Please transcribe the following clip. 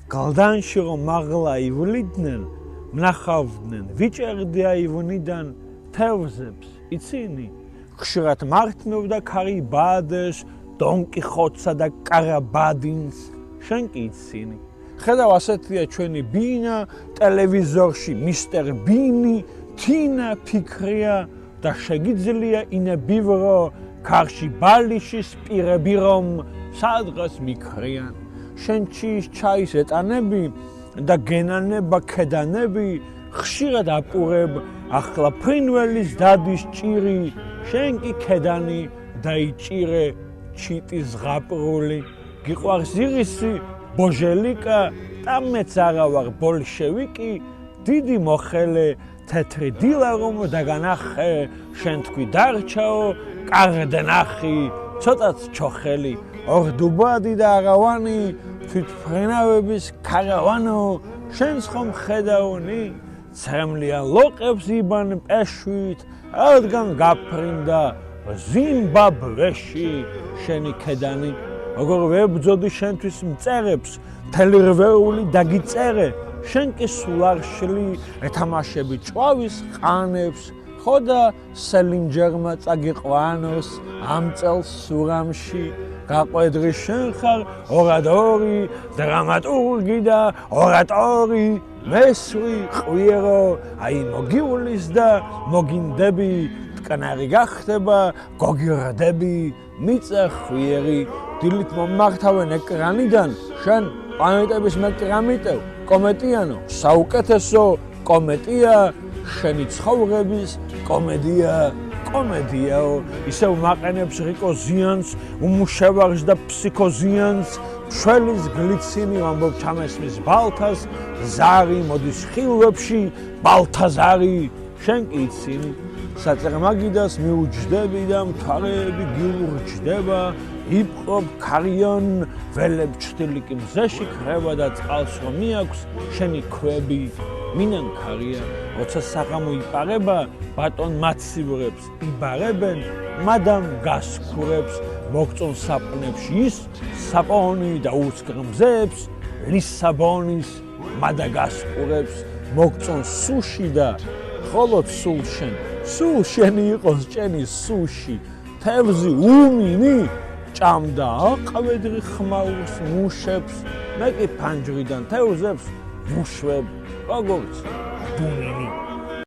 გალდანში რომ მაღლა ივლიდნენ, მნახავდნენ, ვიჭერდი აივნიდან თევზებს, იცინი? ხშირად მართმევდა ქარიბადეს, დონკიხოტსა და კარაბადინს, შენ კი იცინი. ხედავ ასეთია ჩვენი ბინა, ტელევიზორში მისტერ ბინი, თინა ფიქრია და შეგიძლია ინებივრო, ქარში ბალიშის პირები რომ სადღაც მიქრიან. შენ ჩის ჩაის ეტანები და გენანება ქედანები, ხშირად აპურებ, ახლა ფრინველის დადის ჭირი, შენ კი ქედანი დაიჭირე ჩიტის ზღაპრული. გიყვარს ირისი, ბოჟელიკა და მეც არა ვარ ბოლშევიკი, დიდი მოხელე, თეთრი დილა რომ დაგანახე, შენ თქვი დარჩაო, კარდნახი, ცოტაც ჩოხელი, ორდუბადი და არავანი, თვითმფრინავების ქარავანო, შენს ხომ ხედავნი? ცრემლიან ლოყებს იბან პეშვით, რადგან გაფრინდა ზიმბაბვეში შენი ქედანი. როგორ ვებძოდი შენთვის მწერებს, მთელი რვეული დაგიწერე, შენ კი სულ არ შლი, ეთამაშები ჭვავის ყანებს, ხო და სელინჯერმა წაგიყვანოს ამ წელს სურამში. გაყვედრი შენ ხარ ორადორი, დრამატურგი და ორატორი, მესვი ყვიერო, აი მოგიulis და მოგინდები, მტკნარი გახდება, გოგირდები, მიწა ხვიერი, დილით მომმართავენ ეკრანიდან, შენ პლანეტების მეკრამიტევ, კომეტიანო, საუკეთესო კომეტია, შენი ცხოვრების კომედია, კომედიაო, ისევ მაყენებს რიკოზიანს, უმუშევარს და ფსიქოზიანს, მშველის გლიცინი ამბობ ჩამესმის ბალთას, ზარი მოდის ხილვებში, ბალთაზარი, შენ კი იცინი, საწერმაგიდას მიუჯდები და მთვარეები გიურჯდება, იპყრობ ქარიან, ველებ ჩრდილი კი მზეში ქრება და წყალს რომ მიაქვს, შენი ქვები, მინანქარია, როცა საღამო იპარება, ბატონ მაცივრებს იბარებენ, მადამ გასქურებს, მოგწონ საპნებში ის საპონი და უცგრმზებს, ლისაბონის მადაგასკურებს, მოგწონ სუში და ხოლოდ სულ შენი იყოს ჭენი სუში, თევზი უმინი, ჭამდა აყვედრი ხმაურს მუშებს, მე კი ფანჯრიდან თევზებს ვუშვებ, როგორც ბუნინი.